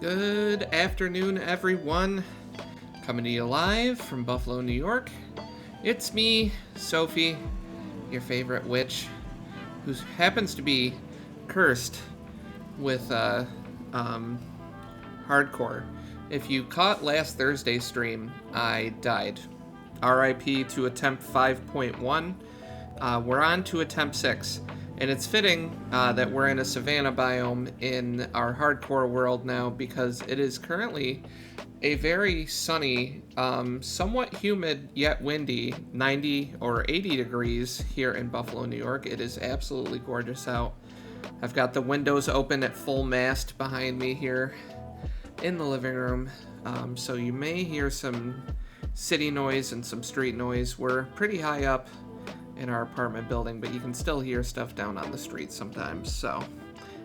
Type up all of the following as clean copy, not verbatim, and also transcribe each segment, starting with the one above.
Good afternoon, everyone. Coming to you live from Buffalo, New York. It's me, Sophie, your favorite witch, who happens to be cursed with hardcore. If you caught last Thursday's stream, I died. RIP to attempt 5.1. We're on to attempt 6. And it's fitting that we're in a savanna biome in our hardcore world now, because it is currently a very sunny, somewhat humid yet windy 90 or 80 degrees here in Buffalo, New York. It is absolutely gorgeous out. I've got the windows open at full mast behind me here in the living room, so you may hear some city noise and some street noise. We're pretty high up in our apartment building, but you can still hear stuff down on the street sometimes. So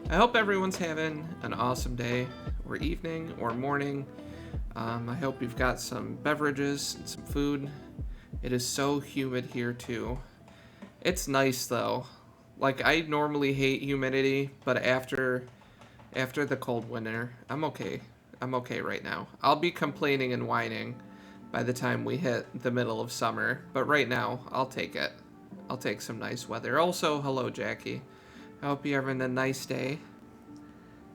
I hope everyone's having an awesome day or evening or morning. I hope you've got some beverages and some food. It is so humid here too. It's nice though. Like, I normally hate humidity, but after the cold winter, I'm okay. I'm okay right now. I'll be complaining and whining by the time we hit the middle of summer, but right now, I'll take it. I'll take some nice weather. Also, hello, Jackie. I hope you're having a nice day.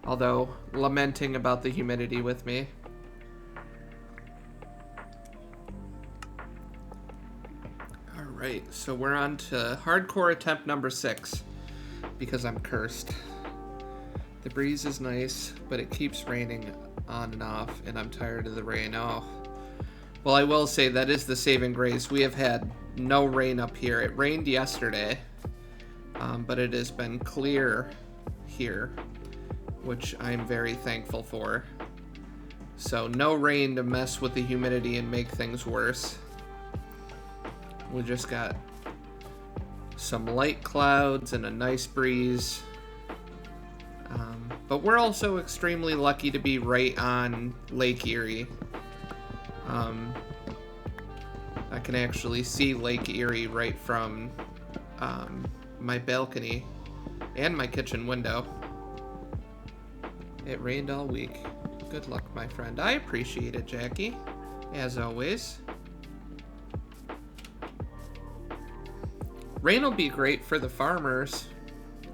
Although, lamenting about the humidity with me. Alright, so we're on to hardcore attempt number 6. Because I'm cursed. The breeze is nice, but it keeps raining on and off, and I'm tired of the rain. Oh. Well, I will say that is the saving grace. We have had no rain up here. It rained yesterday, but it has been clear here, which I'm very thankful for. So no rain to mess with the humidity and make things worse. We just got some light clouds and a nice breeze. But we're also extremely lucky to be right on Lake Erie. I can actually see Lake Erie right from my balcony and my kitchen window. It rained all week. Good luck, my friend. I appreciate it, Jackie, as always. Rain will be great for the farmers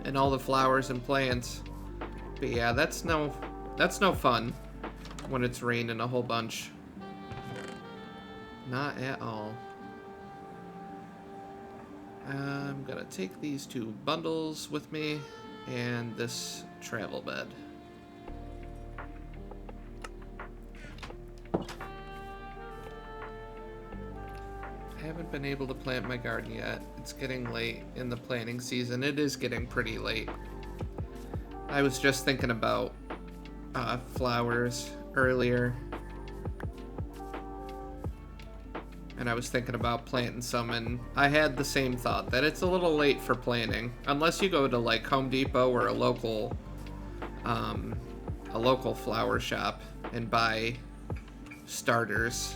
and all the flowers and plants. But yeah, that's no fun when it's raining a whole bunch. Not at all. I'm gonna take these 2 bundles with me and this travel bed. I haven't been able to plant my garden yet. It's getting late in the planting season. It is getting pretty late. I was just thinking about flowers earlier. And I was thinking about planting some, and I had the same thought, that it's a little late for planting. Unless you go to like Home Depot or a local flower shop and buy starters.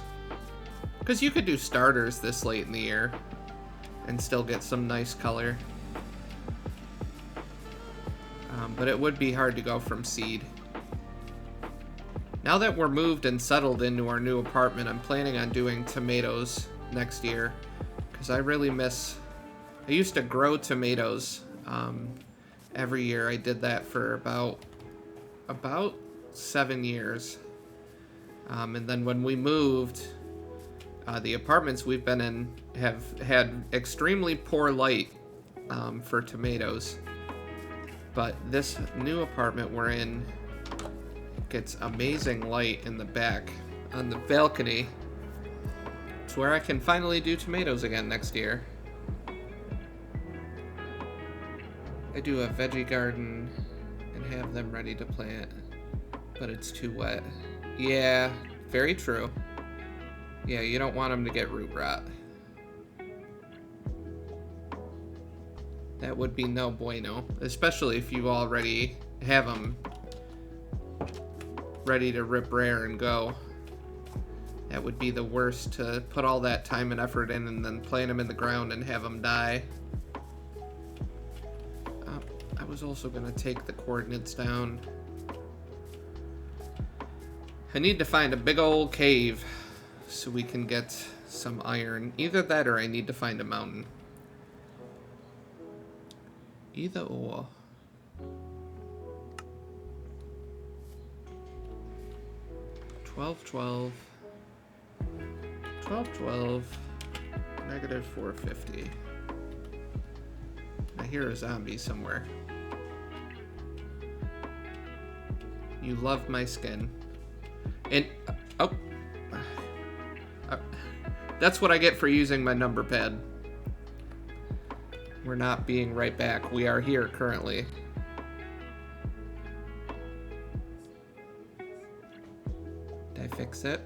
Because you could do starters this late in the year and still get some nice color. But it would be hard to go from seed. Now that we're moved and settled into our new apartment, I'm planning on doing tomatoes next year. Because I really miss... I used to grow tomatoes every year. I did that for about 7 years. And then when we moved... the apartments we've been in have had extremely poor light for tomatoes. But this new apartment we're in gets amazing light in the back on the balcony. It's where I can finally do tomatoes again next year. I do a veggie garden and have them ready to plant, but it's too wet. Yeah, very true. Yeah, you don't want them to get root rot. That would be no bueno, especially if you already have them ready to rip rare and go. That would be the worst, to put all that time and effort in and then plant them in the ground and have them die. I was also going to take the coordinates down. I need to find a big old cave so we can get some iron. Either that or I need to find a mountain. Either or. $12.12. $12.12. Negative 450. I hear a zombie somewhere. You love my skin. And oh, that's what I get for using my number pad. We're not being right back. We are here currently. Did I fix it?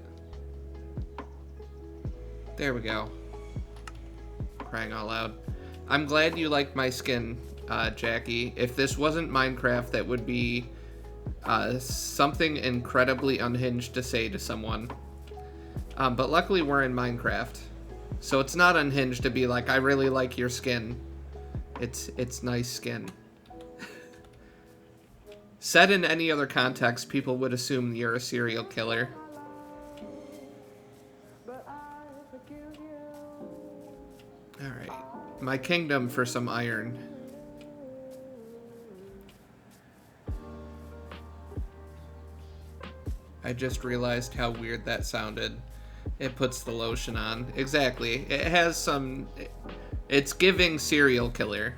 There we go. Crying out loud. I'm glad you like my skin, Jackie. If this wasn't Minecraft, that would be something incredibly unhinged to say to someone. But luckily we're in Minecraft. So it's not unhinged to be like, I really like your skin. It's nice skin. Said in any other context, people would assume you're a serial killer. Alright. My kingdom for some iron. I just realized how weird that sounded. It puts the lotion on. Exactly. It has some... It's giving serial killer.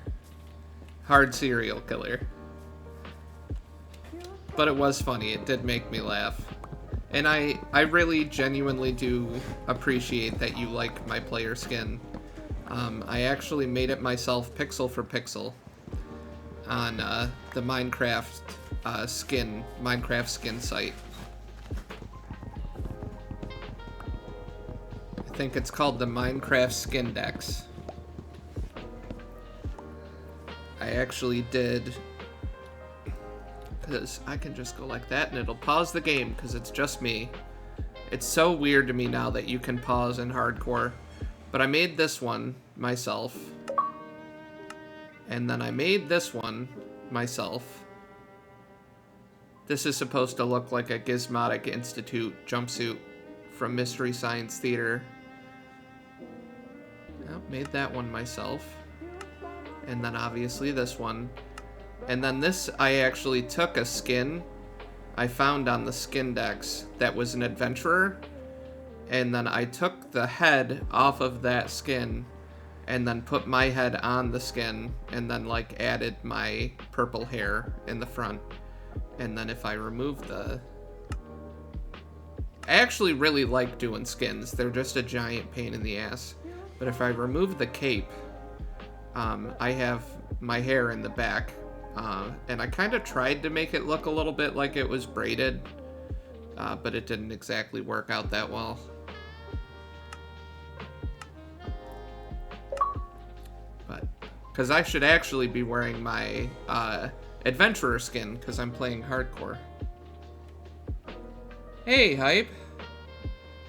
Hard serial killer. But it was funny. It did make me laugh. And I really genuinely do appreciate that you like my player skin. I actually made it myself pixel for pixel on the Minecraft skin site. I think it's called the Minecraft Skin Dex. I actually did, because I can just go like that and it'll pause the game because it's just me. It's so weird to me now that you can pause in hardcore. But I made this one myself. And then I made this one myself. This is supposed to look like a Gizmotic Institute jumpsuit from Mystery Science Theater. Oh, made that one myself. And then obviously this one. And then this, I actually took a skin I found on the Skin Dex that was an adventurer. And then I took the head off of that skin and then put my head on the skin and then like added my purple hair in the front. And then if I remove the... I actually really like doing skins. They're just a giant pain in the ass. But if I remove the cape, I have my hair in the back. And I kind of tried to make it look a little bit like it was braided. But it didn't exactly work out that well. Because I should actually be wearing my adventurer skin, because I'm playing hardcore. Hey, Hype!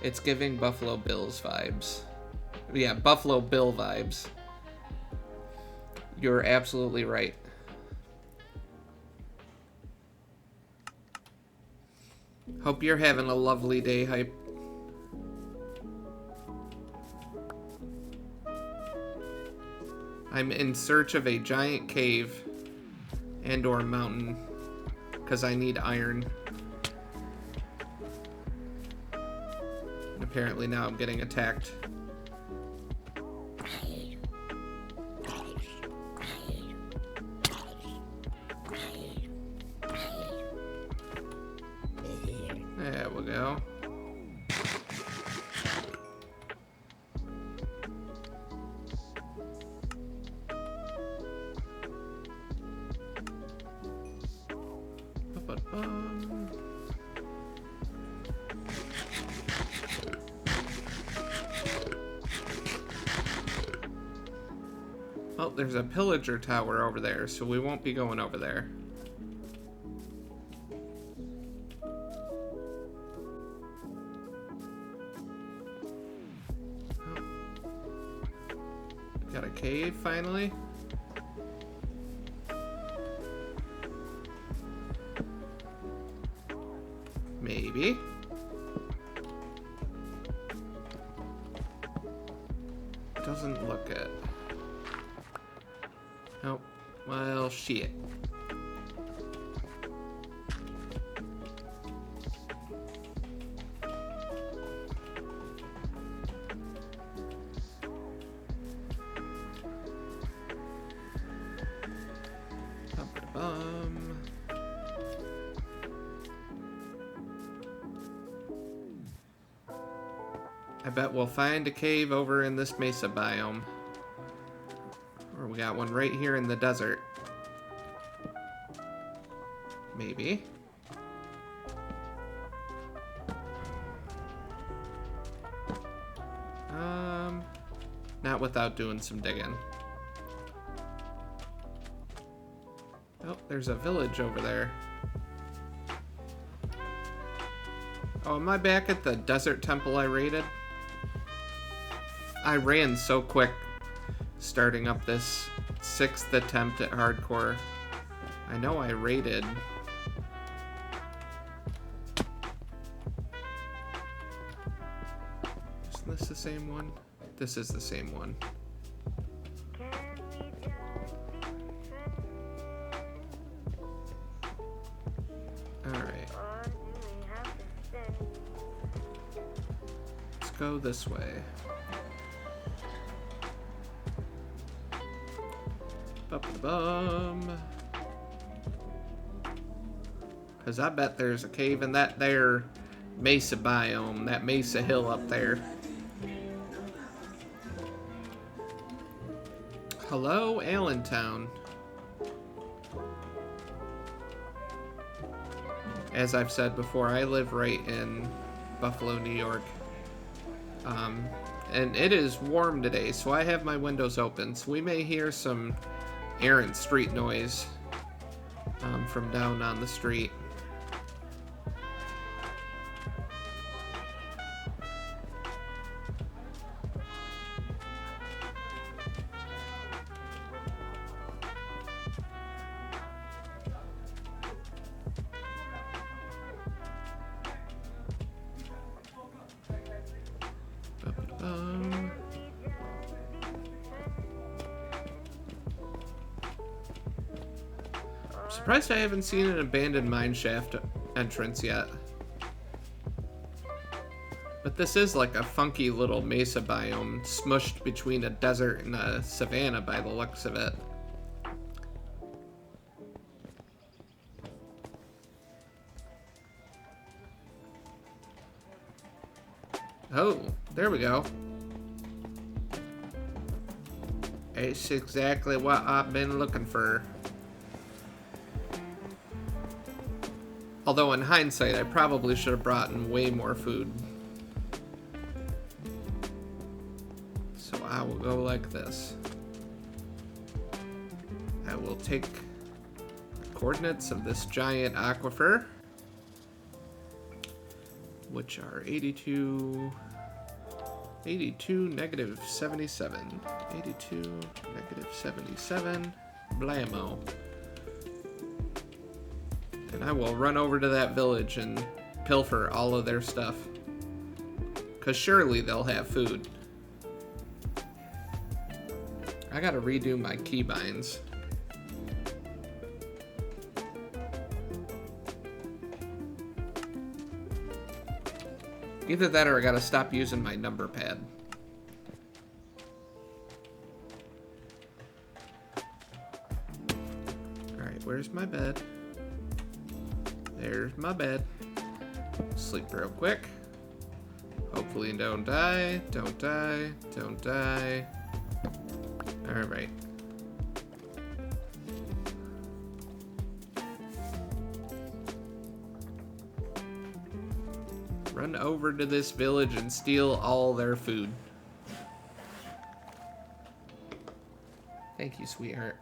It's giving Buffalo Bills vibes. Yeah, Buffalo Bill vibes. You're absolutely right. Hope you're having a lovely day, Hype. I'm in search of a giant cave and or mountain because I need iron. And apparently now I'm getting attacked. There we go. Well, there's a pillager tower over there, so we won't be going over there. Oh. Got a cave, finally. Maybe. Doesn't look it. Oh, well, shit. I bet we'll find a cave over in this mesa biome. Or we got one right here in the desert. Maybe. Not without doing some digging. Oh, there's a village over there. Oh, am I back at the desert temple I raided? I ran so quick starting up this 6th attempt at hardcore. I know I raided. Isn't this the same one? This is the same one. Alright. Let's go this way. Bum. Because I bet there's a cave in that there mesa biome, that mesa hill up there. Hello, Allentown. As I've said before, I live right in Buffalo, New York. And it is warm today, so I have my windows open. So we may hear some errant street noise from down on the street. Surprised I haven't seen an abandoned mineshaft entrance yet. But this is like a funky little mesa biome smushed between a desert and a savanna by the looks of it. Oh, there we go. It's exactly what I've been looking for. Although in hindsight, I probably should have brought in way more food. So I will go like this. I will take the coordinates of this giant aquifer, which are 82, negative 77. 82, negative 77. Blammo. And I will run over to that village and pilfer all of their stuff. Because surely they'll have food. I gotta redo my keybinds. Either that or I gotta stop using my number pad. Alright, where's my bed? There's my bed. Sleep real quick. Hopefully don't die. Don't die. Don't die. Alright. Run over to this village and steal all their food. Thank you, sweetheart.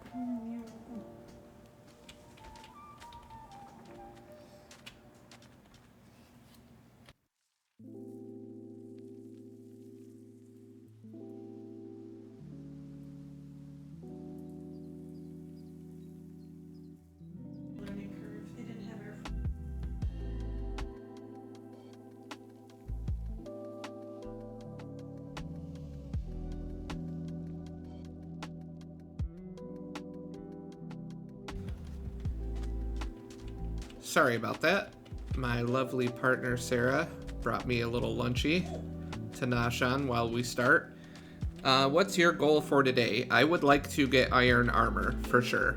Sorry about that. My lovely partner Sarah brought me a little lunchy to nosh on while we start. What's your goal for today? I would like to get iron armor for sure,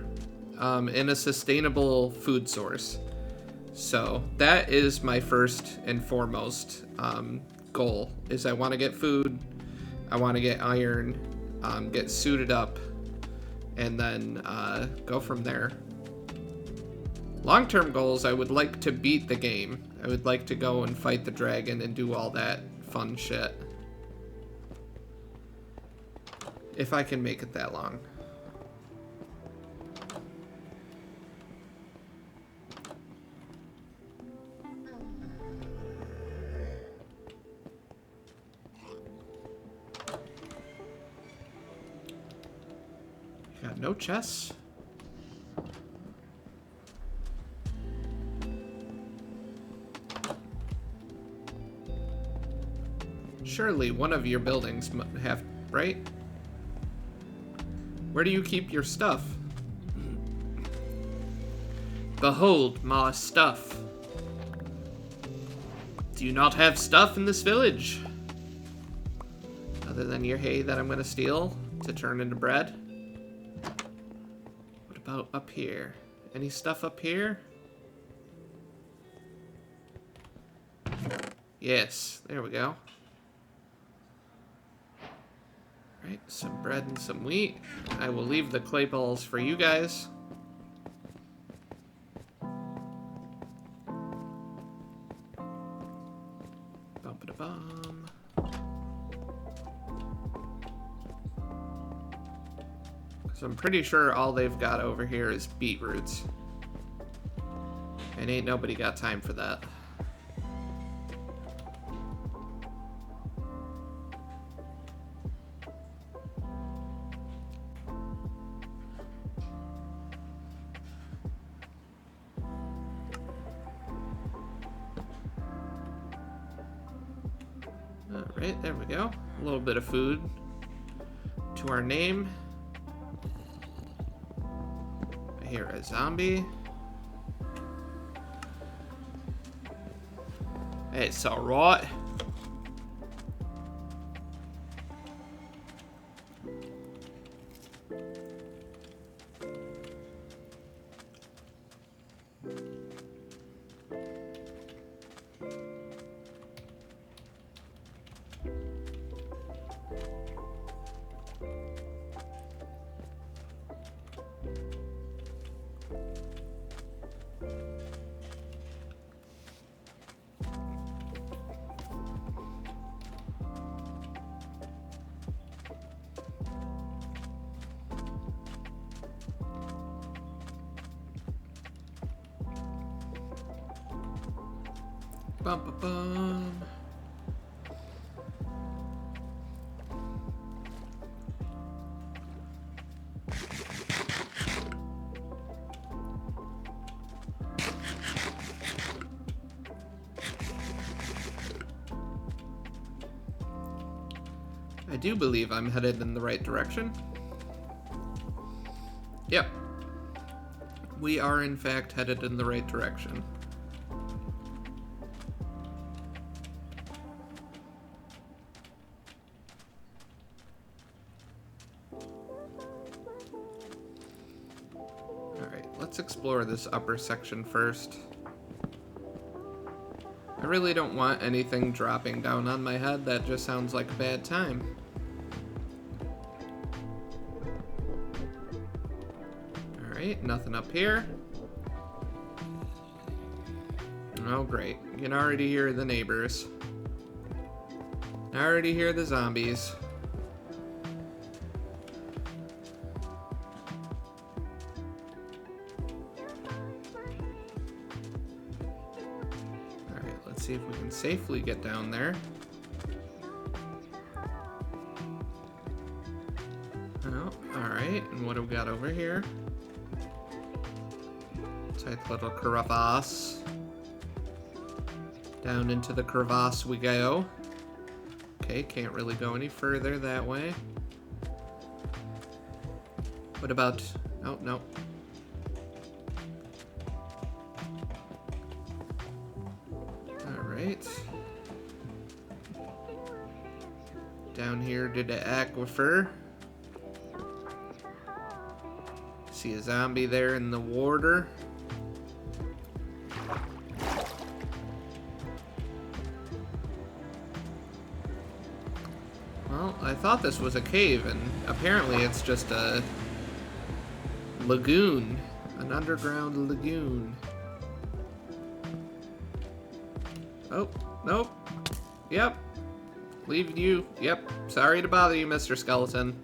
in a sustainable food source. So that is my first and foremost goal. Is I want to get food, I want to get iron, get suited up, and then go from there. Long-term goals, I would like to beat the game. I would like to go and fight the dragon and do all that fun shit. If I can make it that long. Got no chests. Surely one of your buildings have, right? Where do you keep your stuff? Behold my stuff. Do you not have stuff in this village? Other than your hay that I'm gonna steal to turn into bread? What about up here? Any stuff up here? Yes, there we go. Right, some bread and some wheat. I will leave the clay balls for you guys. Bum-ba-da-bum. So I'm pretty sure all they've got over here is beetroots. And ain't nobody got time for that. Alright, there we go. A little bit of food to our name. I hear a zombie. It's alright. Bum, bum, bum. I do believe I'm headed in the right direction. Yep. We are, in fact, headed in the right direction. Let's explore this upper section first. I really don't want anything dropping down on my head. That just sounds like a bad time. Alright, nothing up here. Oh, great. You can already hear the neighbors. I already hear the zombies. See if we can safely get down there. Oh, alright, and what do we got over here? Tight little crevasse. Down into the crevasse we go. Okay, can't really go any further that way. What about... Oh, no. Down here to the aquifer. See a zombie there in the water. Well, I thought this was a cave, and apparently it's just a lagoon. An underground lagoon. Oh, nope. Yep. Leave you. Yep. Sorry to bother you, Mr. Skeleton.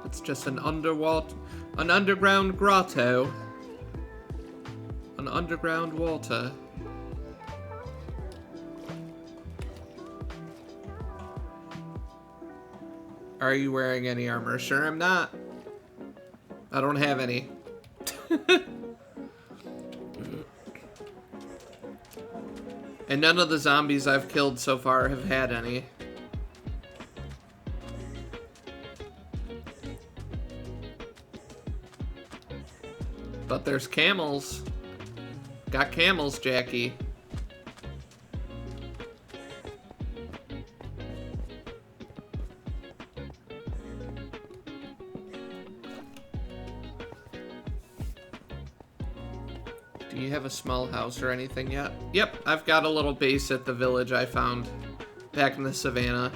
It's just an underground grotto. An underground water. Are you wearing any armor? Sure I'm not. I don't have any. And none of the zombies I've killed so far have had any. But there's camels. Got camels, Jackie. Do you have a small house or anything yet? Yep, I've got a little base at the village I found back in the savannah.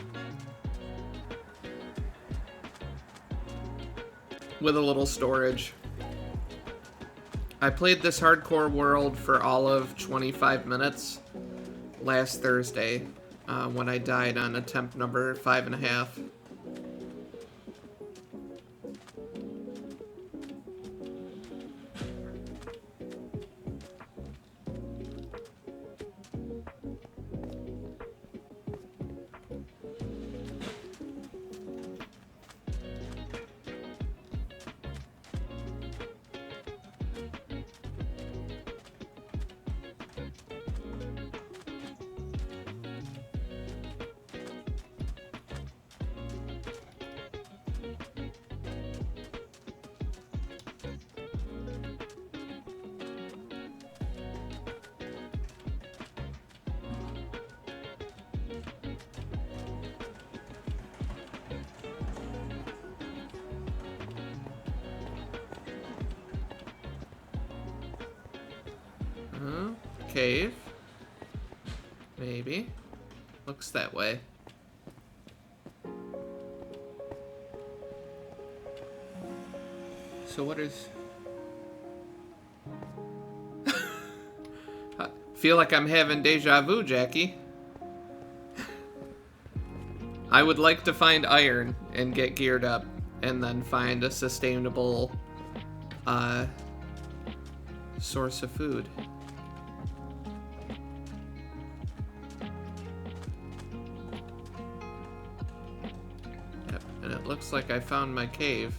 With a little storage. I played this hardcore world for all of 25 minutes last Thursday when I died on attempt number 5.5. Cave. Maybe. Looks that way. So what is... I feel like I'm having deja vu, Jackie. I would like to find iron and get geared up and then find a sustainable source of food. Looks like I found my cave.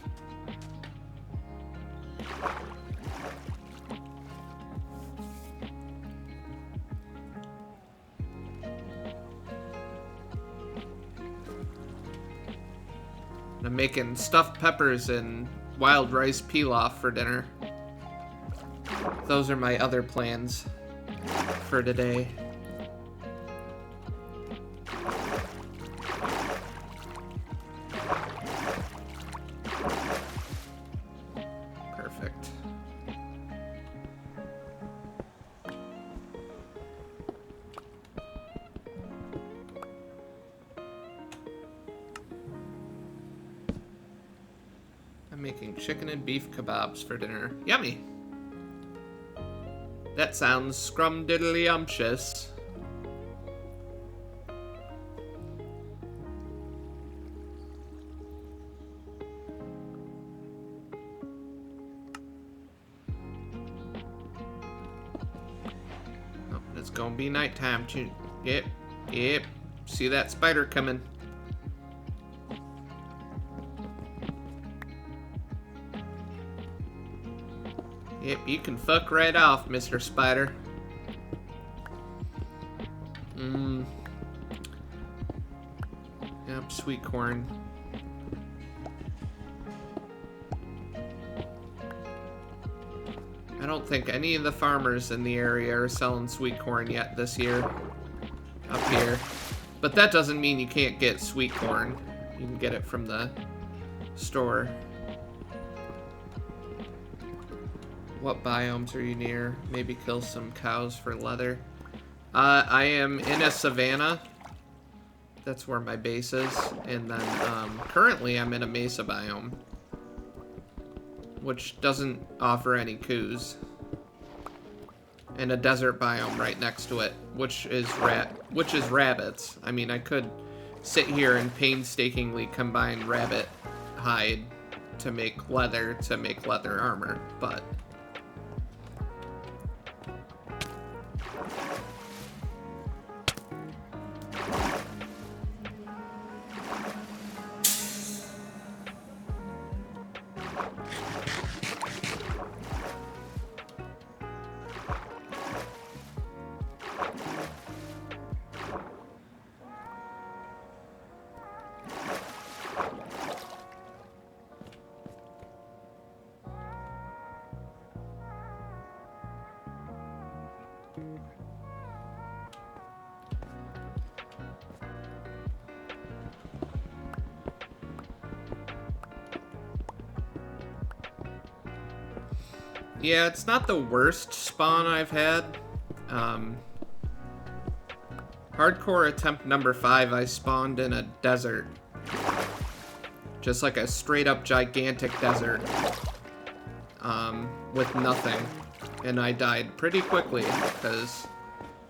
I'm making stuffed peppers and wild rice pilaf for dinner. Those are my other plans for today. Making chicken and beef kebabs for dinner. Yummy! That sounds scrumdiddly-umptious. Oh, it's gonna be nighttime too. Yep, yep. See that spider coming. Yep, you can fuck right off, Mr. Spider. Yep, sweet corn. I don't think any of the farmers in the area are selling sweet corn yet this year. Up here. But that doesn't mean you can't get sweet corn. You can get it from the store. What biomes are you near? Maybe kill some cows for leather. I am in a savanna. That's where my base is. And then currently I'm in a mesa biome, which doesn't offer any coos. And a desert biome right next to it, which is rabbits. I mean, I could sit here and painstakingly combine rabbit hide to make leather armor, but... Yeah, it's not the worst spawn I've had. Hardcore attempt number 5, I spawned in a desert. Just like a straight up gigantic desert. With nothing. And I died pretty quickly because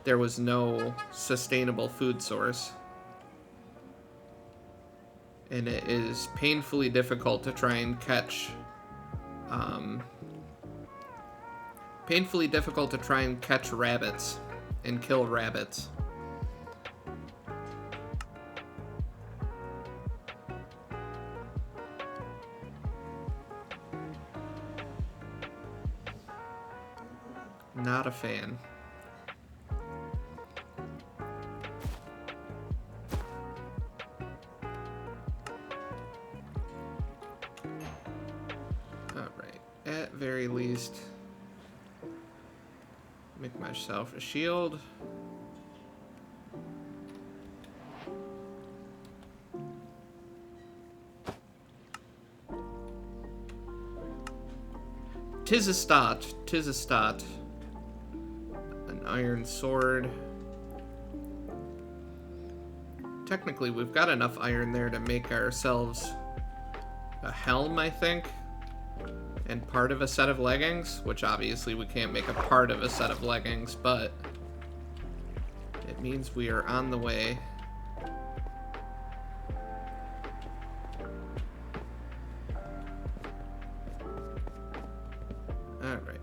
there was no sustainable food source. And it is painfully difficult to try and catch rabbits and kill rabbits. Not a fan. Alright, at very least, make myself a shield. Tis a stot. An iron sword. Technically, we've got enough iron there to make ourselves a helm, I think. And part of a set of leggings, which obviously we can't make a part of a set of leggings, but it means we are on the way. Alright.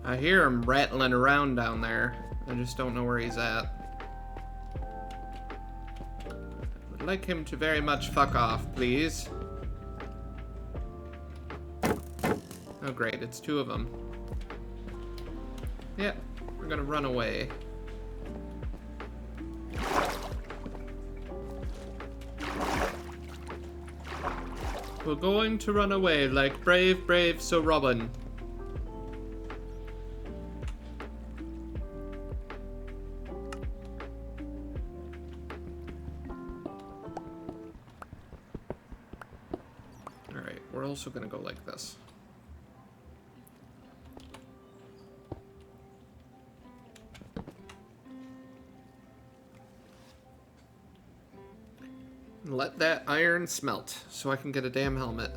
I hear him rattling around down there. I just don't know where he's at. Would like him to very much fuck off, please. Oh great, it's 2 of them. Yep, we're gonna run away. We're going to run away like brave Sir Robin. Alright, we're also gonna go like this. Let that iron smelt so I can get a damn helmet.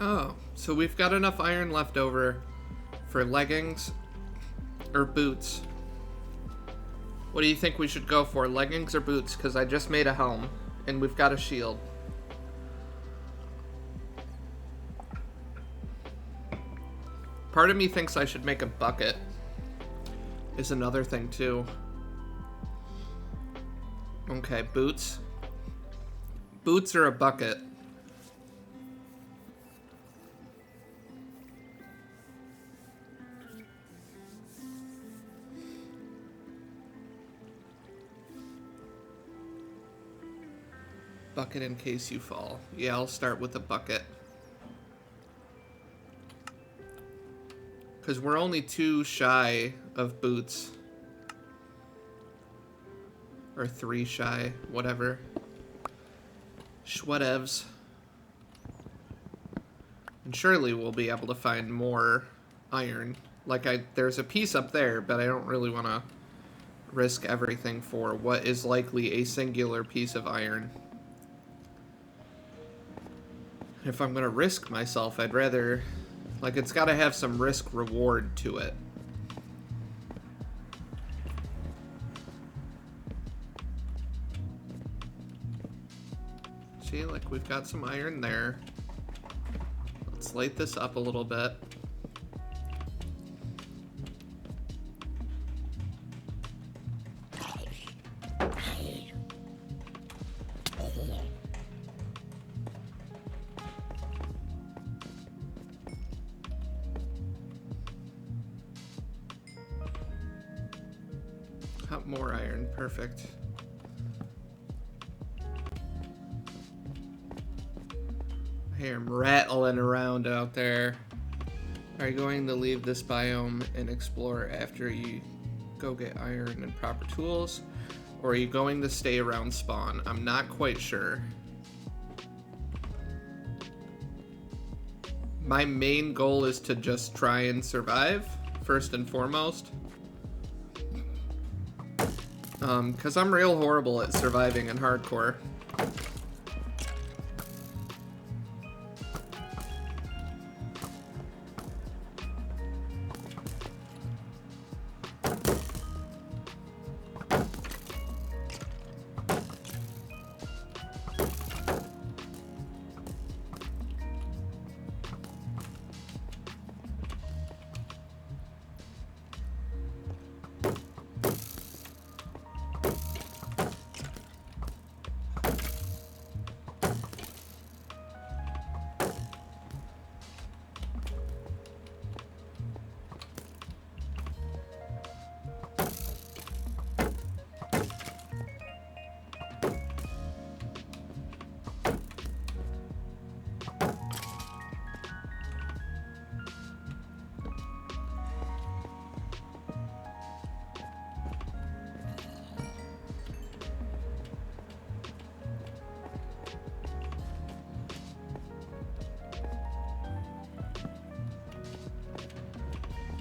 Oh, so we've got enough iron left over for leggings or boots. What do you think we should go for, leggings or boots? Because I just made a helm, and we've got a shield. Part of me thinks I should make a bucket. Is another thing, too. Okay, boots. Boots or a bucket? Bucket in case you fall. Yeah, I'll start with a bucket. Because we're only 2 shy of boots. Or 3 shy, whatever. Schwatevs. And surely we'll be able to find more iron. Like, there's a piece up there, but I don't really want to risk everything for what is likely a singular piece of iron. If I'm going to risk myself, I'd rather... Like, it's got to have some risk-reward to it. See, like, we've got some iron there. Let's light this up a little bit. More iron, perfect. I hear him rattling around out there. Are you going to leave this biome and explore after you go get iron and proper tools? Or are you going to stay around spawn? I'm not quite sure. My main goal is to just try and survive, first and foremost. Because I'm real horrible at surviving in hardcore.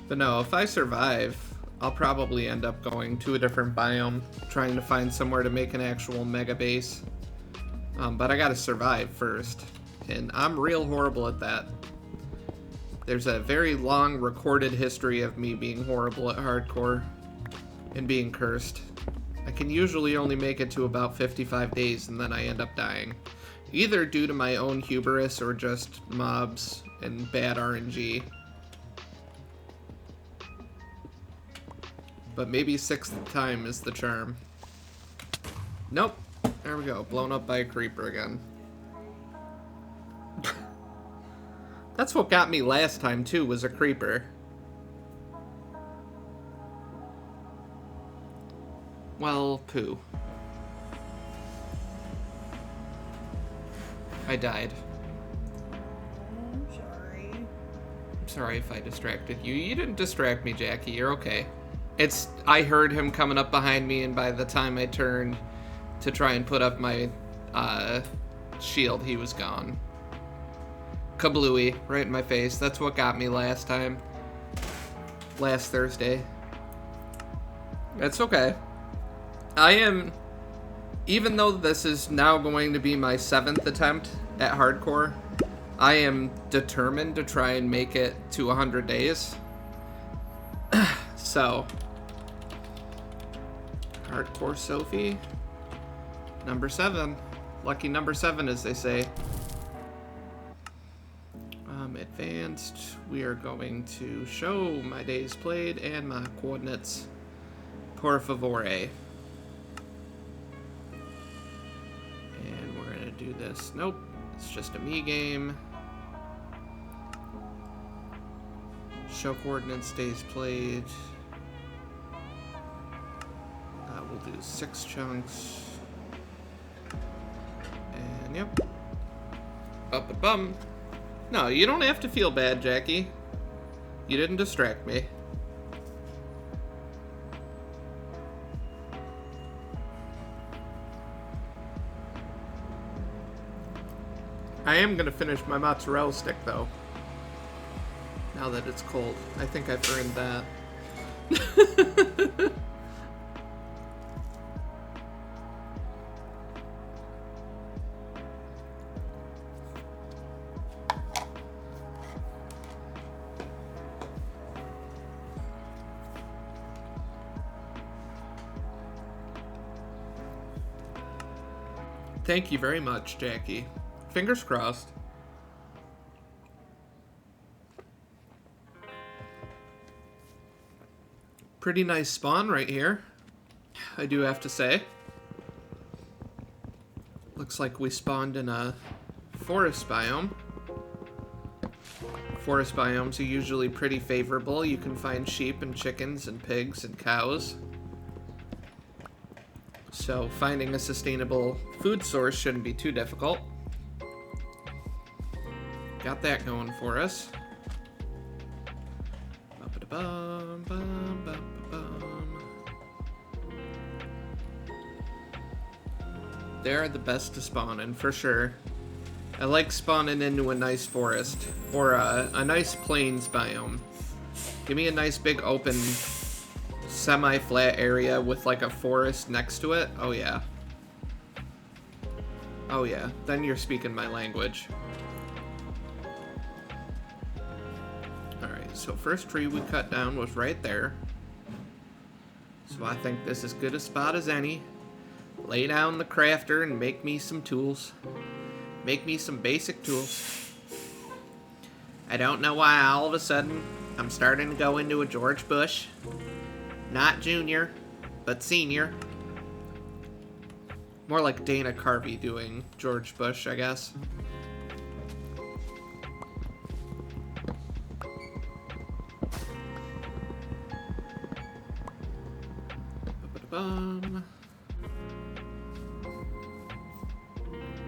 But no, if I survive, I'll probably end up going to a different biome, trying to find somewhere to make an actual mega base. But I gotta survive first, and I'm real horrible at that. There's a very long recorded history of me being horrible at hardcore and being cursed. I can usually only make it to about 55 days and then I end up dying. Either due to my own hubris or just mobs and bad RNG. But maybe 6th time is the charm. Nope. There we go. Blown up by a creeper again. That's what got me last time, too, was a creeper. Well, poo. I died. I'm sorry. I'm sorry if I distracted you. You didn't distract me, Jackie. You're okay. I heard him coming up behind me, and by the time I turned to try and put up my shield, he was gone. Kablooey, right in my face. That's what got me last time. Last Thursday. It's okay. Even though this is now going to be my 7th attempt at hardcore, I am determined to try and make it to 100 days. So, Hardcore Sophie, number 7. Lucky number 7, as they say. Advanced, we are going to show my days played and my coordinates. Por favore. And we're going to do this. Nope, it's just a me game. Show coordinates, days played. We'll do 6 chunks. And yep. Up a bum. No, you don't have to feel bad, Jackie. You didn't distract me. I am gonna finish my mozzarella stick, though. Now that it's cold. I think I've earned that. Thank you very much, Jackie. Fingers crossed. Pretty nice spawn right here, I do have to say. Looks like we spawned in a forest biome. Forest biomes are usually pretty favorable. You can find sheep and chickens and pigs and cows. So finding a sustainable food source shouldn't be too difficult. Got that going for us. They're the best to spawn in, for sure. I like spawning into a nice forest, or a nice plains biome. Give me a nice big open, semi-flat area with like a forest next to it. Oh yeah. Oh yeah, then you're speaking my language. Alright, so first tree we cut down was right there. So I think this is as good a spot as any. Lay down the crafter and make me some tools. Make me some basic tools. I don't know why all of a sudden I'm starting to go into a George Bush. Not junior, but senior. More like Dana Carvey doing George Bush, I guess.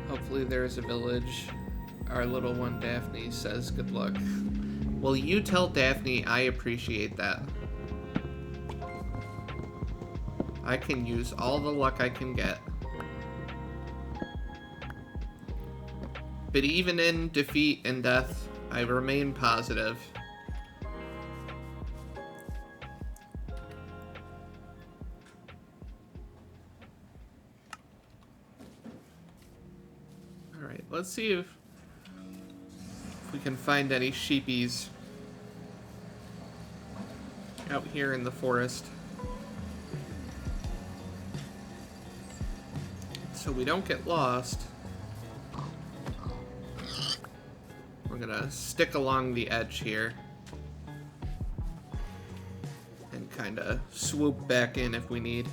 Hopefully there's a village. Our little one Daphne says good luck. Well, you tell Daphne I appreciate that. I can use all the luck I can get. But even in defeat and death, I remain positive. Alright, let's see if we can find any sheepies out here in the forest. So we don't get lost. We're gonna stick along the edge here and kind of swoop back in if we need.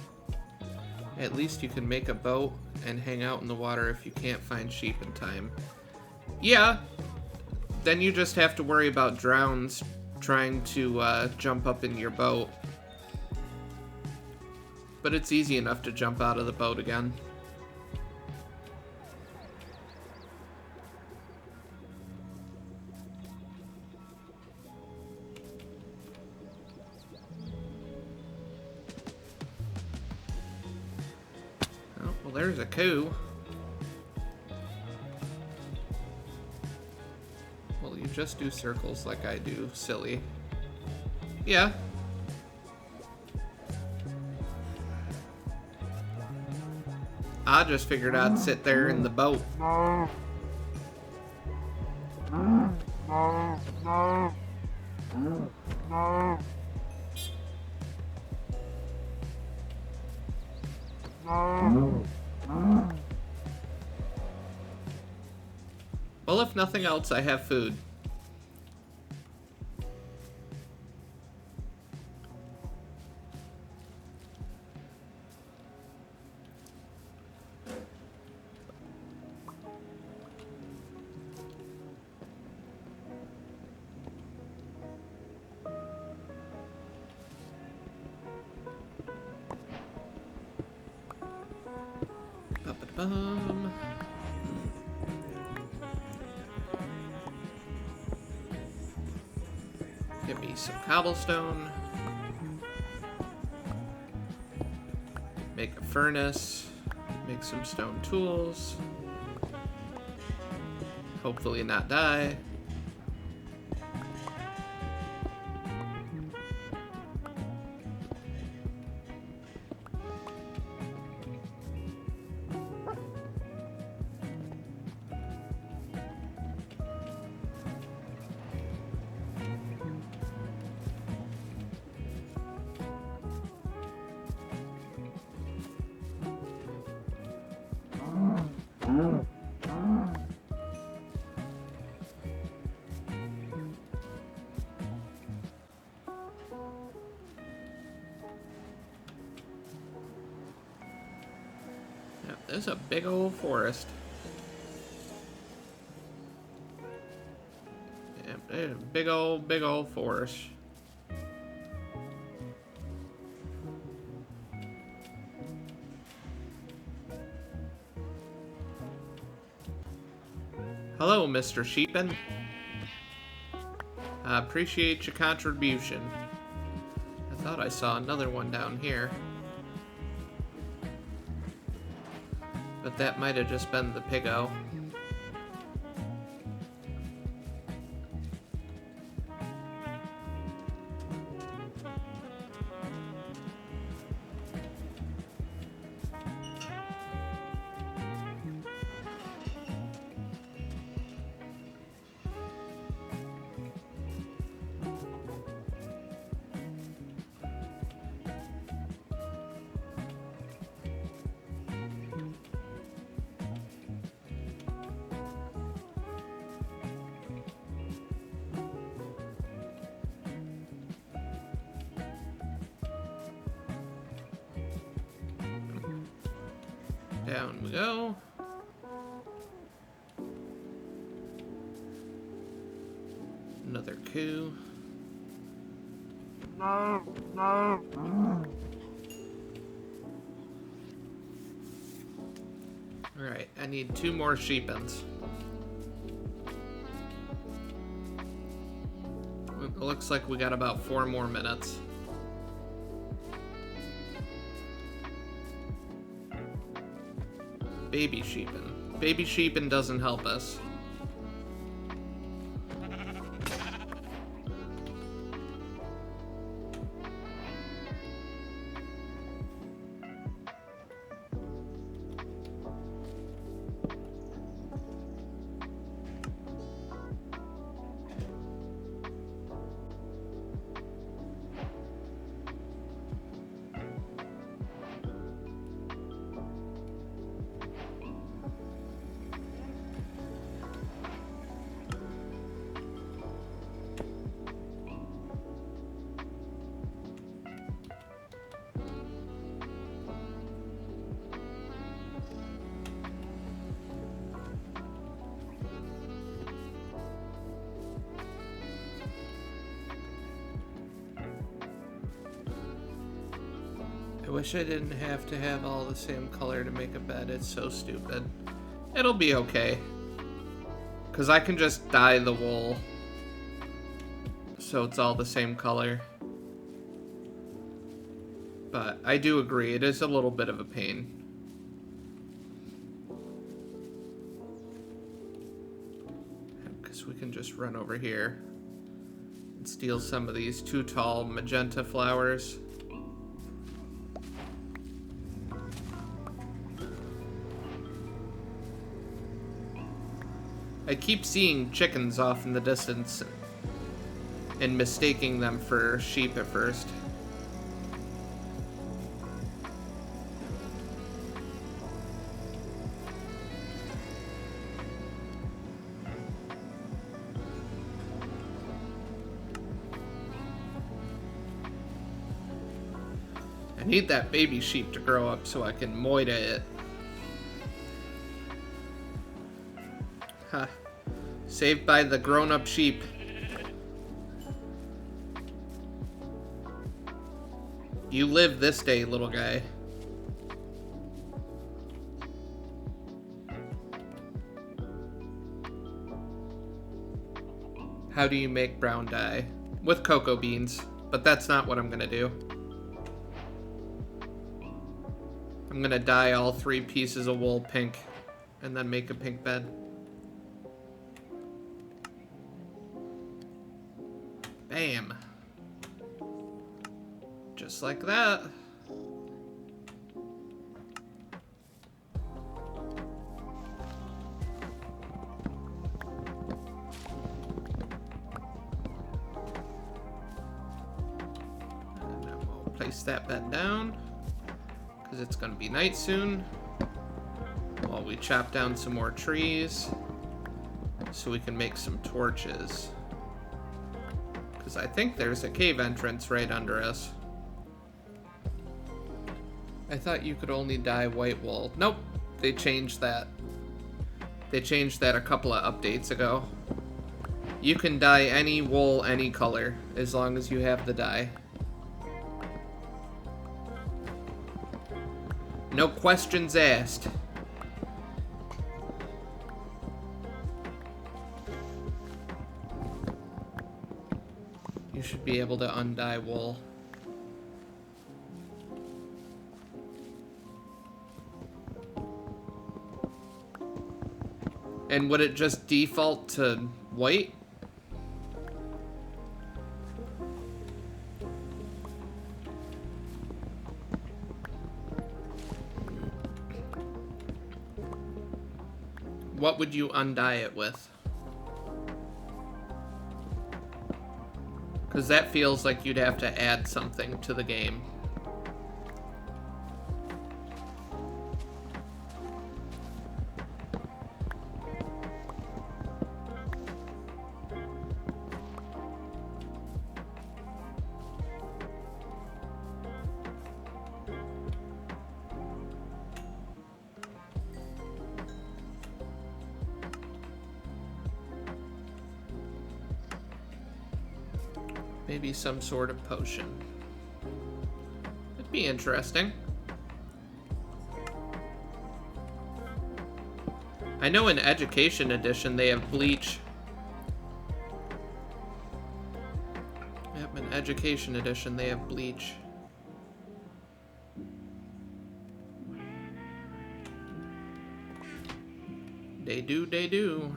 At least you can make a boat and hang out in the water if you can't find sheep in time. Yeah, then you just have to worry about drowns trying to jump up in your boat. But it's easy enough to jump out of the boat again. There's a coup. Well, you just do circles like I do, silly. Yeah. I just figured I'd sit there in the boat. Well, if nothing else, I have food. Ba-ba-bum. Give me some cobblestone. Make a furnace. Make some stone tools. Hopefully not die. There's a big old forest. Yeah, there's a big old forest. Hello, Mr. Sheepin. I appreciate your contribution. I thought I saw another one down here. But that might have just been the piggo. Down we go. Another coup. Alright, I need 2 more sheepins. It looks like we got about 4 more minutes. Baby sheepin. Baby sheepin doesn't help us. I wish I didn't have to have all the same color to make a bed. It's so stupid. It'll be okay. Because I can just dye the wool so it's all the same color. But I do agree, it is a little bit of a pain. Because we can just run over here and steal some of these 2 tall magenta flowers. I I keep seeing chickens off in the distance and mistaking them for sheep at first. I need that baby sheep to grow up so I can moita it. Huh. Saved by the grown-up sheep. You live this day, little guy. How do you make brown dye? With cocoa beans, but that's not what I'm gonna do. I'm gonna dye all 3 pieces of wool pink and then make a pink bed. Bam. Just like that. And then we'll place that bed down, because it's going to be night soon, while we chop down some more trees so we can make some torches. Because I think there's a cave entrance right under us. I thought you could only dye white wool. Nope, they changed that. They changed that a couple of updates ago. You can dye any wool any color, as long as you have the dye. No questions asked. You should be able to undye wool. And would it just default to white? What would you undye it with? Because that feels like you'd have to add something to the game. Maybe some sort of potion. It'd be interesting. I know in Education Edition they have bleach. Yep, in Education Edition they have bleach. They do, they do.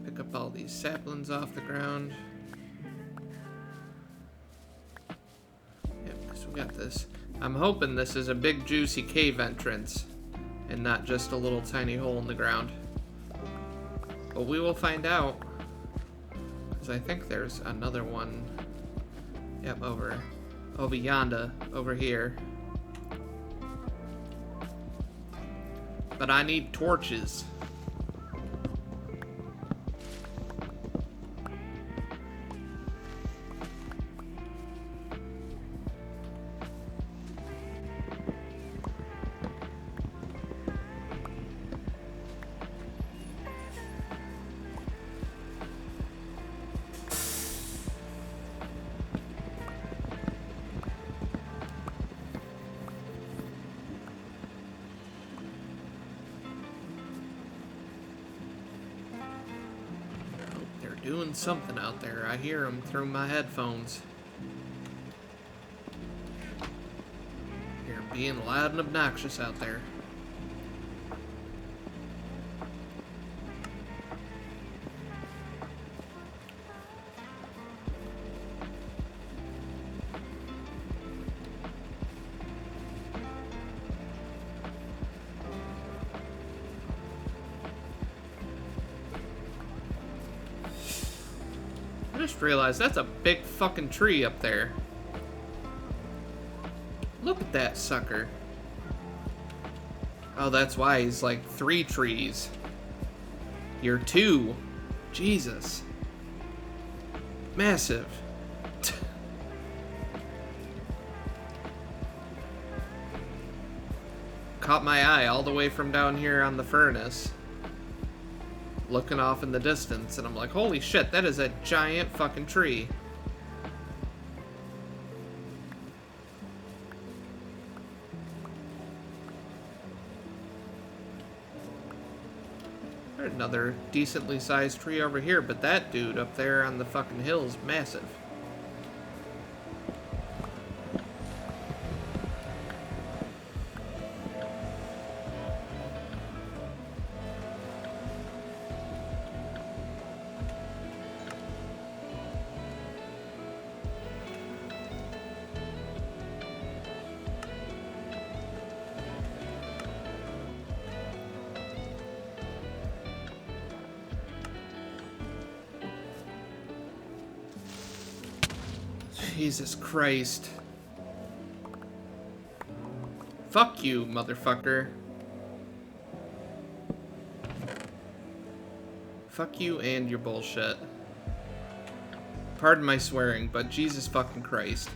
Pick up all these saplings off the ground. Yep, because we got this. I'm hoping this is a big juicy cave entrance and not just a little tiny hole in the ground. But we will find out. Because I think there's another one. Yep, over yonder, over here. But I need torches. Doing something out there. I hear them through my headphones. You're being loud and obnoxious out there. just realized that's a big fucking tree up there. Look at that sucker. Oh, that's why he's like 3 trees. You're 2. Jesus. Massive. Caught my eye all the way from down here on the furnace. Looking off in the distance, and I'm like, holy shit, that is a giant fucking tree. There's another decently sized tree over here, but that dude up there on the fucking hill is massive. Jesus Christ. Fuck you, motherfucker. Fuck you and your bullshit. Pardon my swearing, but Jesus fucking Christ.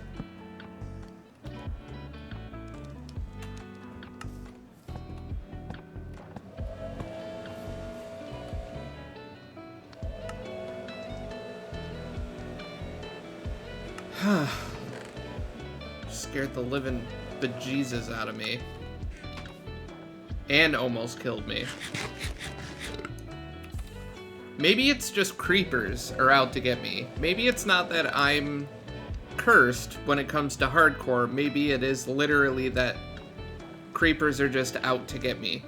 Scared the living bejesus out of me. And almost killed me. Maybe it's just creepers are out to get me. Maybe it's not that I'm cursed when it comes to hardcore. Maybe it is literally that creepers are just out to get me.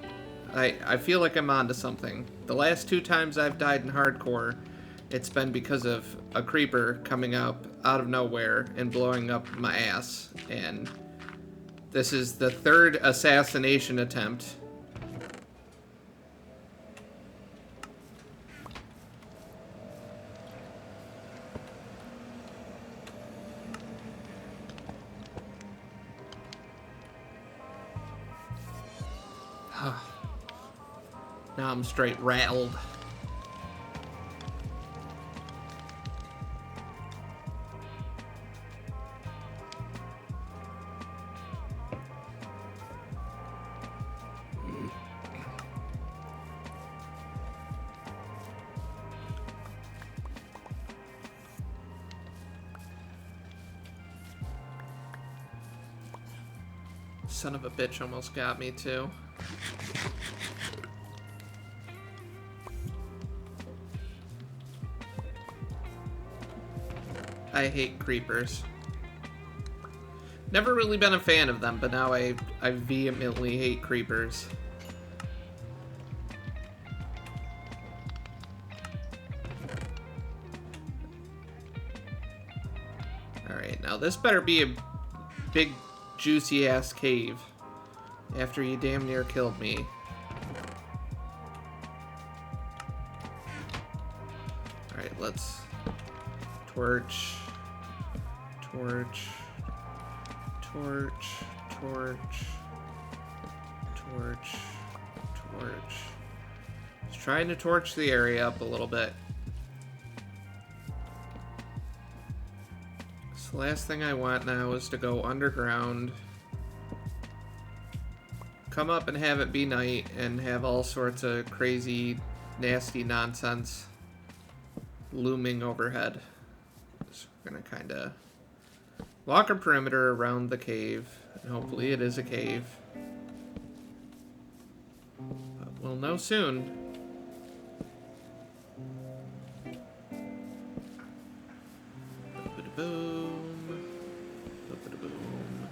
I feel like I'm onto something. The last 2 times I've died in hardcore, it's been because of a creeper coming up out of nowhere and blowing up my ass. And this is the 3rd assassination attempt. Now I'm straight rattled. Son of a bitch almost got me too. I hate creepers. Never really been a fan of them, but now I vehemently hate creepers. Alright, now this better be a big juicy ass cave after you damn near killed me. Alright, let's torch, torch, torch, torch, torch, torch. Just trying to torch the area up a little bit. So the last thing I want now is to go underground, come up and have it be night, and have all sorts of crazy, nasty nonsense looming overhead. So we're gonna kind of walk a perimeter around the cave, and hopefully it is a cave. But we'll know soon. Boom. Boom.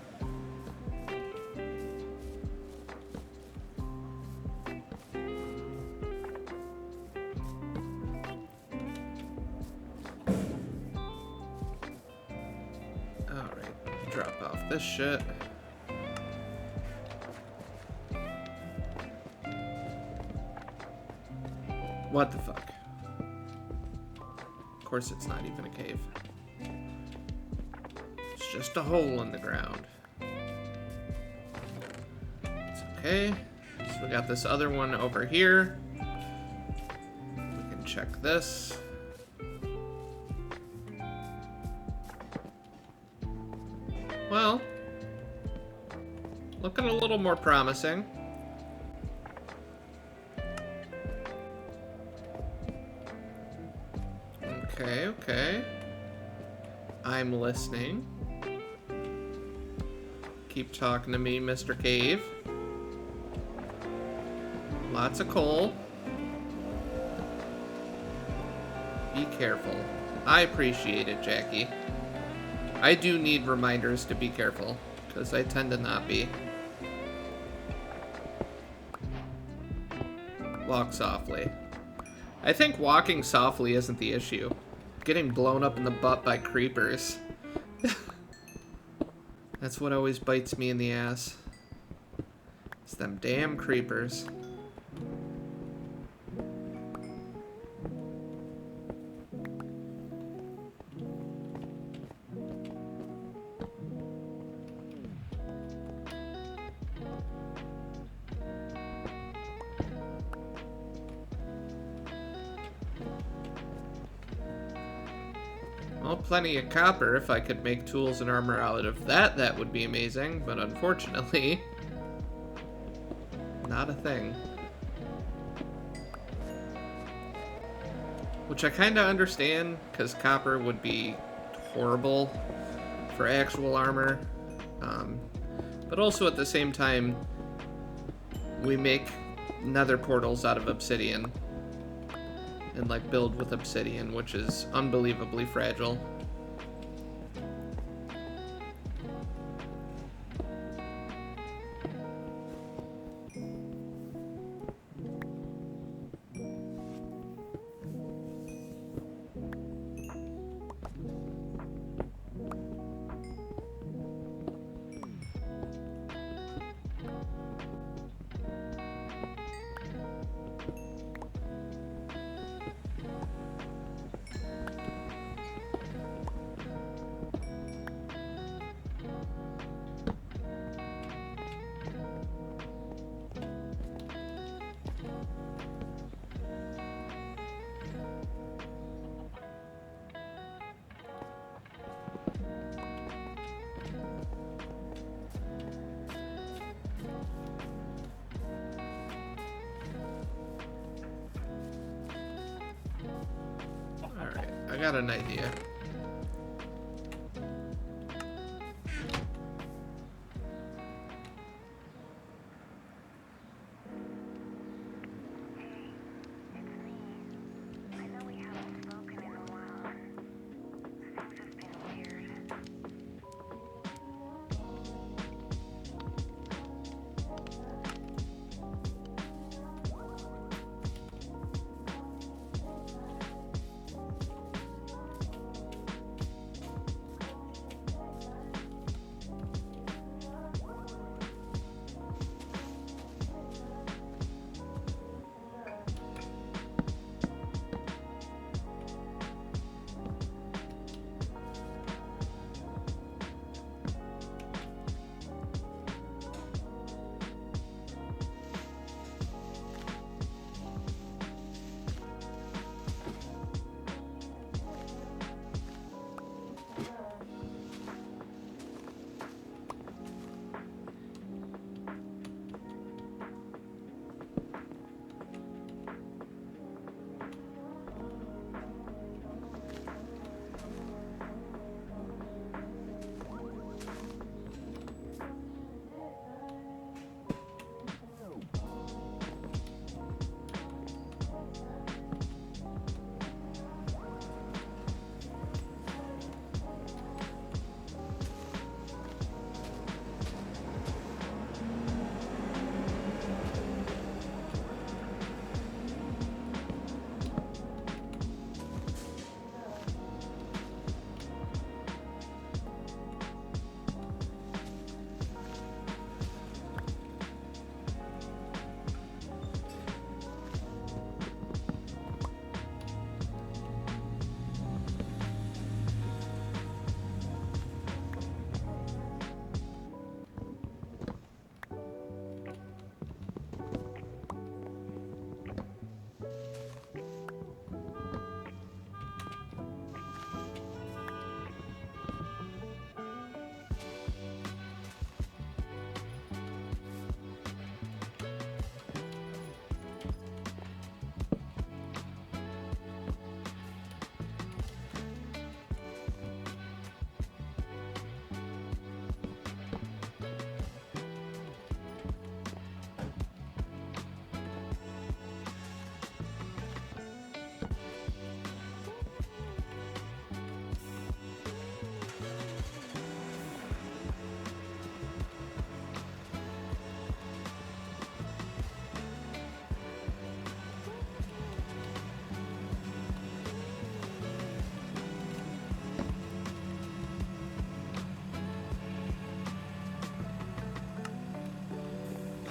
Alright, drop off this shit. What the fuck? Of course it's not even a cave. It's just a hole in the ground. It's okay. So we got this other one over here. We can check this. Well, looking a little more promising. Okay, okay. I'm listening. Keep talking to me, Mr. Cave. Lots of coal. Be careful. I appreciate it, Jackie. I do need reminders to be careful, because I tend to not be. Walk softly. I think walking softly isn't the issue. Getting blown up in the butt by creepers. That's what always bites me in the ass. It's them damn creepers. Well, plenty of copper. If I could make tools and armor out of that, that would be amazing. But unfortunately, not a thing. Which I kind of understand, because copper would be horrible for actual armor. But also at the same time, we make nether portals out of obsidian. And like build with obsidian, which is unbelievably fragile. Alright, I got an idea.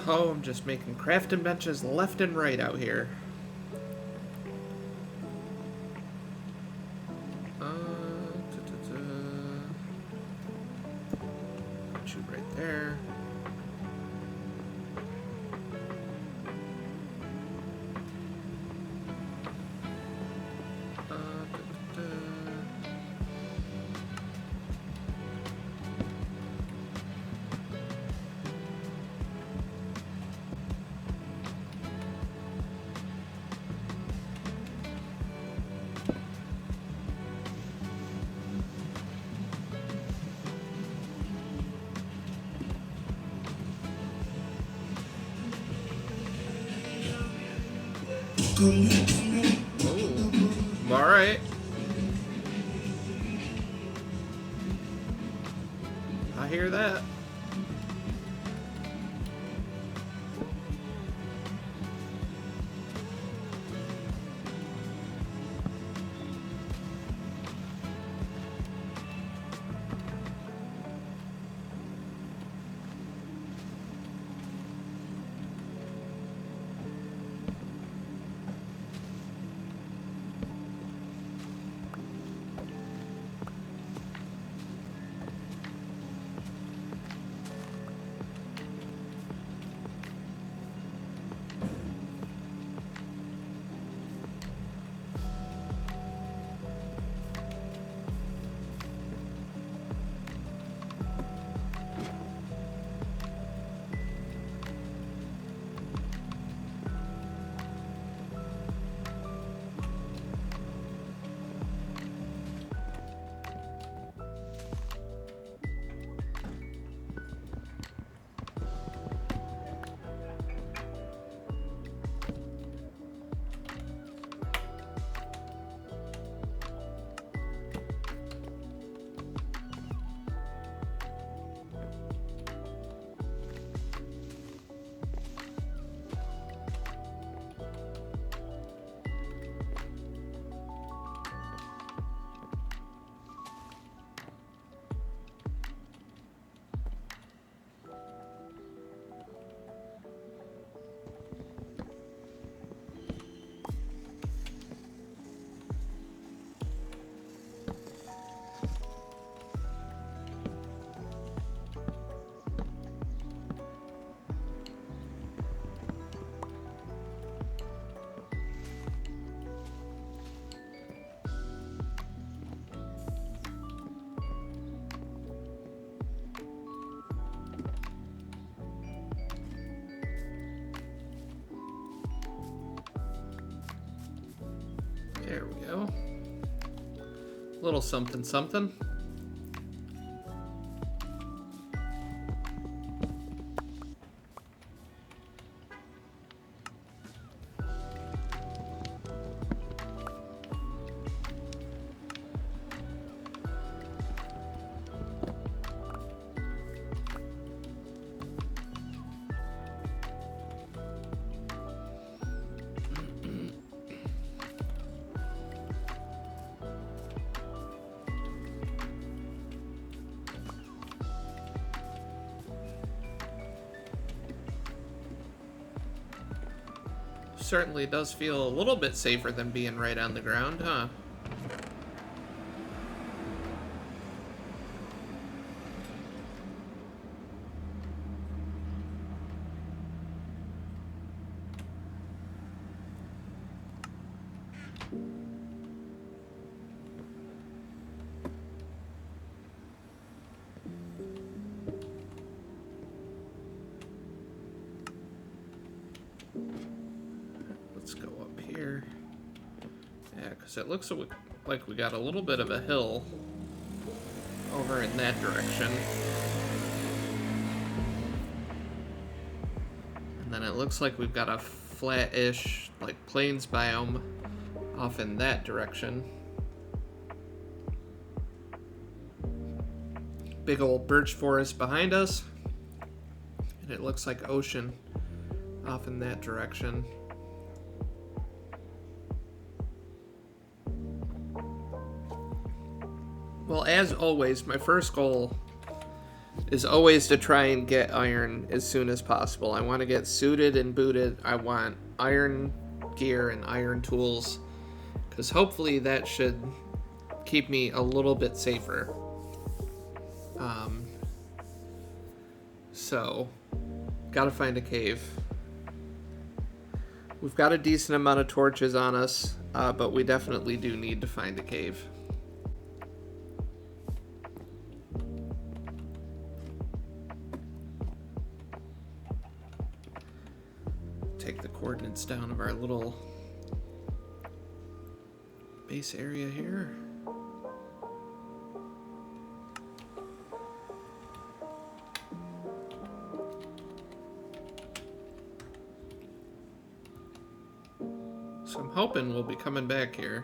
Oh, I'm just making crafting benches left and right out here. Put you right there. Ooh. Alright. I hear that. There we go. Little something something. Certainly does feel a little bit safer than being right on the ground, huh? Let's go up here. Yeah, because it looks like we got a little bit of a hill over in that direction. And then it looks like we've got a flat-ish, like, plains biome off in that direction. Big old birch forest behind us. And it looks like ocean off in that direction. Well, as always, my first goal is always to try and get iron as soon as possible. I want to get suited and booted. I want iron gear and iron tools, because hopefully that should keep me a little bit safer. So, gotta find a cave. We've got a decent amount of torches on us, but we definitely do need to find a cave. Take the coordinates down of our little base area here. So I'm hoping we'll be coming back here.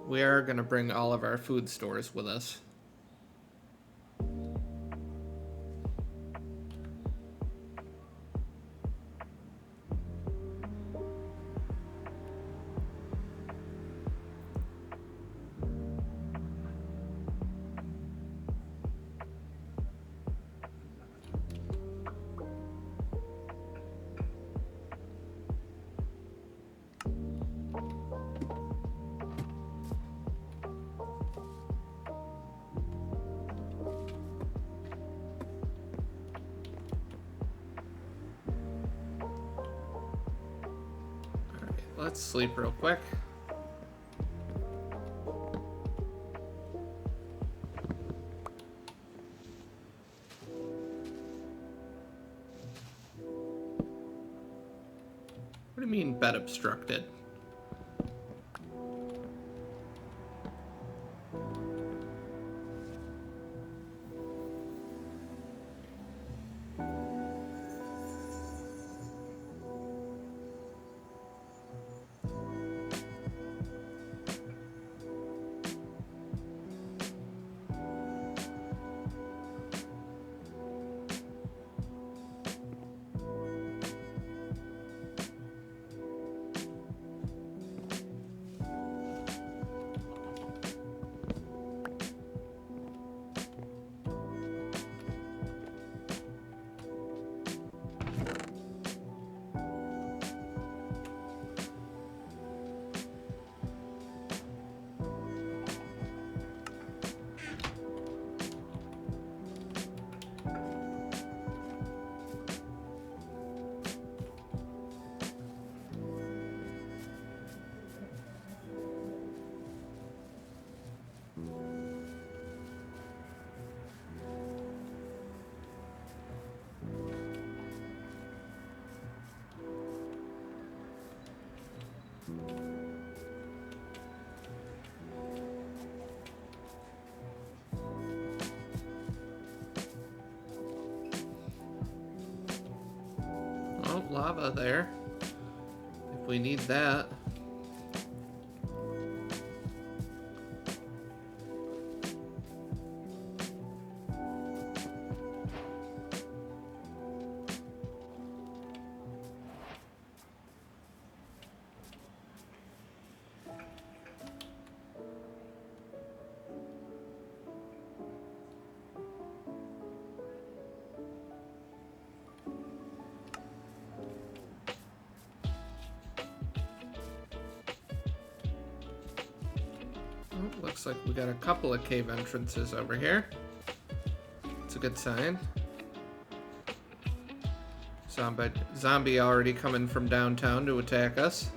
We are going to bring all of our food stores with us. Let's sleep real quick. What do you mean bed obstructed? Oh, lava there. If we need that. Looks like we got a couple of cave entrances over here. It's a good sign. Zombie already coming from downtown to attack us.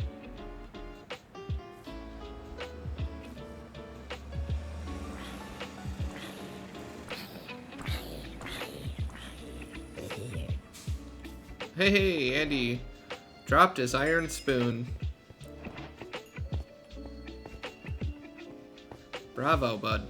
Hey, Andy dropped his iron spoon. Bravo, bud.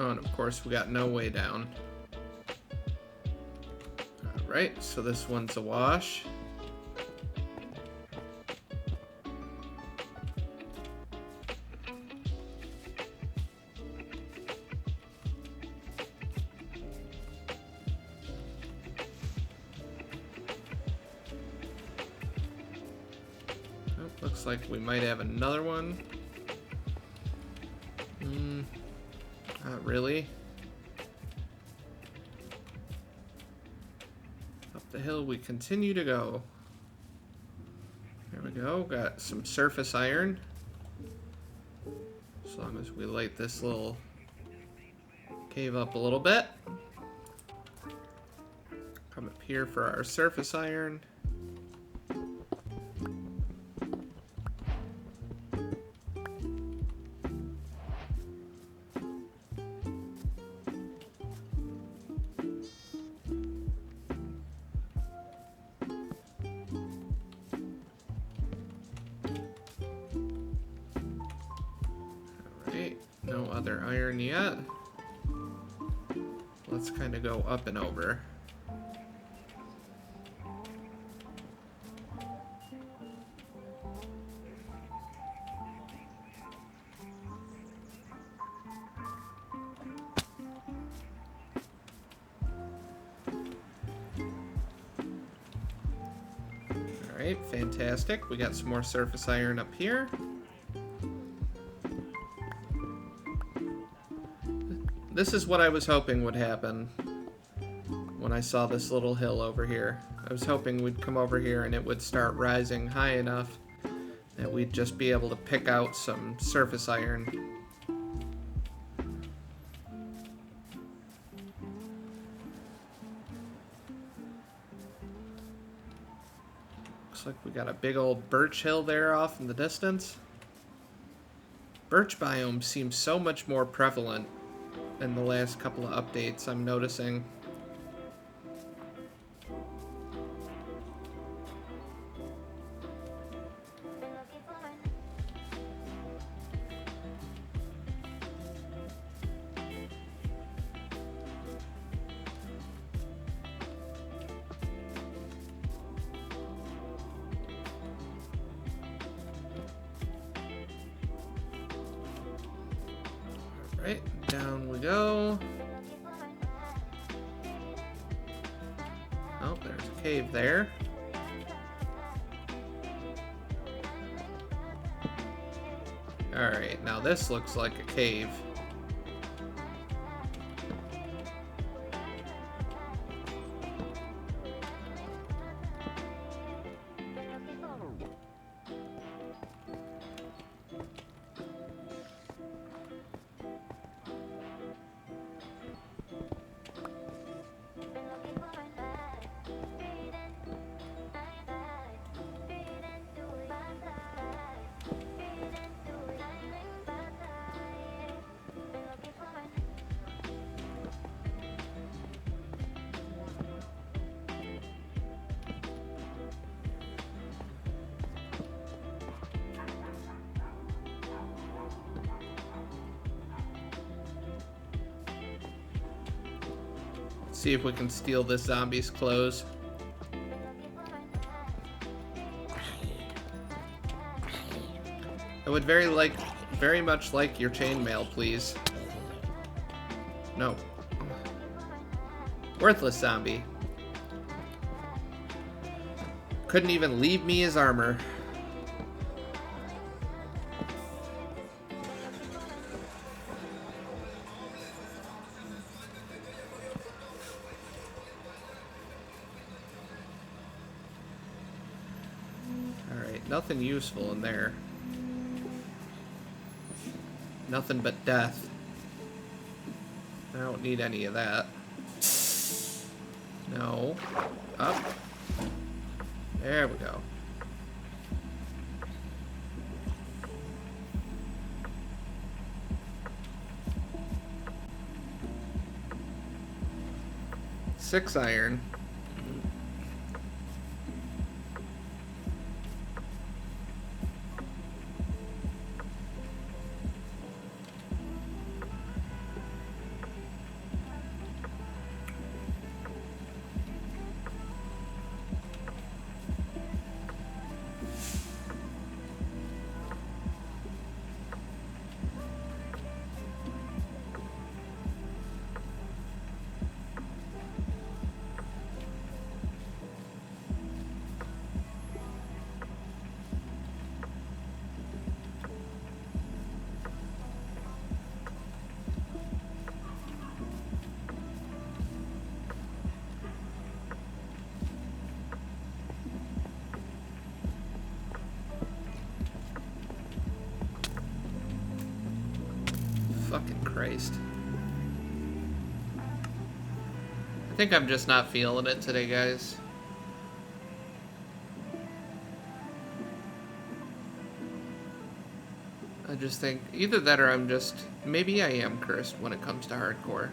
Oh, and of course we got no way down. Alright, so this one's a wash. Looks like we might have another one. Not really. Up the hill we continue to go. There we go. Got some surface iron. As long as we light this little cave up a little bit. Come up here for our surface iron. No other iron yet. Let's kind of go up and over. Alright, fantastic. We got some more surface iron up here. This is what I was hoping would happen when I saw this little hill over here. I was hoping we'd come over here and it would start rising high enough that we'd just be able to pick out some surface iron. Looks like we got a big old birch hill there off in the distance. Birch biome seems so much more prevalent in the last couple of updates, I'm noticing. Right, down we go. Oh, there's a cave there. Alright, now this looks like a cave. See if we can steal this zombie's clothes. I would very much like your chainmail, please. No. Worthless zombie. Couldn't even leave me his armor. Nothing useful in there. Nothing but death. I don't need any of that. No. Up. There we go. Six iron. Christ. I think I'm just not feeling it today, guys. I just think either that or maybe I am cursed when it comes to hardcore.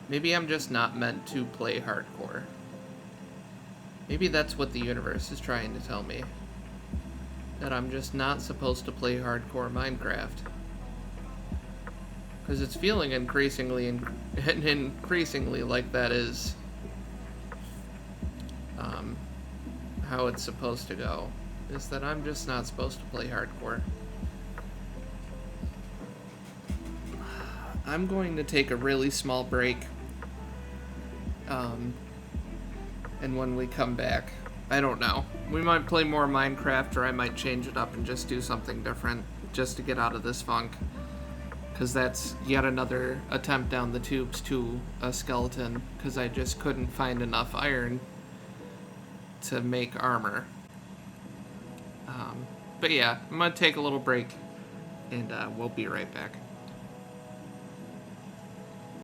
Maybe I'm just not meant to play hardcore. Maybe that's what the universe is trying to tell me. That I'm just not supposed to play hardcore Minecraft. Because it's feeling increasingly like that is how it's supposed to go. Is that I'm just not supposed to play hardcore. I'm going to take a really small break. And when we come back, I don't know. We might play more Minecraft, or I might change it up and just do something different just to get out of this funk. Because that's yet another attempt down the tubes to a skeleton, because I just couldn't find enough iron to make armor. But yeah, I'm going to take a little break, and we'll be right back.